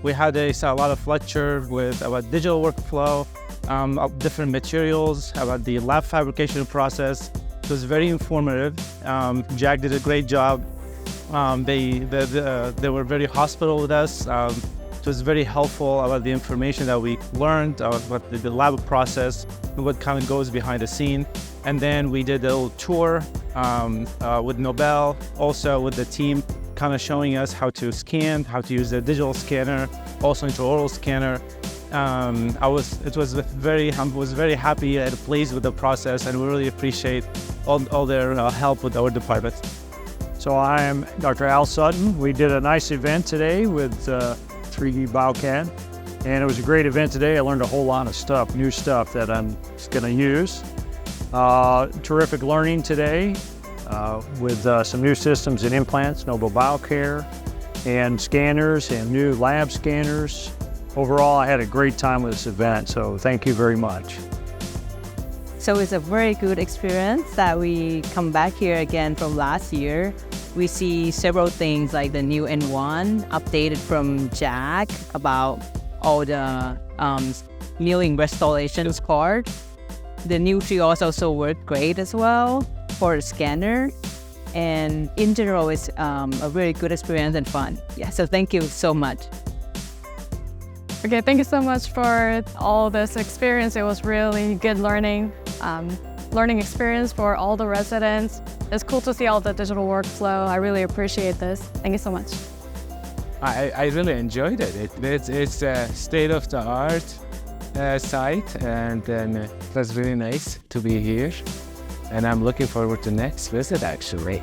We had a lot of lecture about digital workflow, of different materials, about the lab fabrication process. It was very informative. Jack did a great job. They were very hospitable with us. It was very helpful about the information that we learned about the lab process and what kind of goes behind the scene. And then we did a little tour with Nobel, also with the team, kind of showing us how to scan, how to use the digital scanner, also intraoral scanner. I was very happy and pleased with the process, and we really appreciate all their help with our department. So I am Dr. Al Sutton. We did a nice event today with 3D Biocare, and it was a great event today. I learned a whole lot of stuff, new stuff that I'm going to use. Terrific learning today with some new systems and implants, Nobel Biocare, and scanners and new lab scanners. Overall, I had a great time with this event, so thank you very much. So it's a very good experience that we come back here again from last year. We see several things like the new N1 updated from Jack about all the milling restorations part. The new trios also worked great as well for the scanner. And in general, it's a very good experience and fun. Yeah, so thank you so much. Okay, thank you so much for all this experience. It was really good learning experience for all the residents. It's cool to see all the digital workflow. I really appreciate this. Thank you so much. I really enjoyed it. It's a state-of-the-art site, and it was really nice to be here. And I'm looking forward to next visit, actually.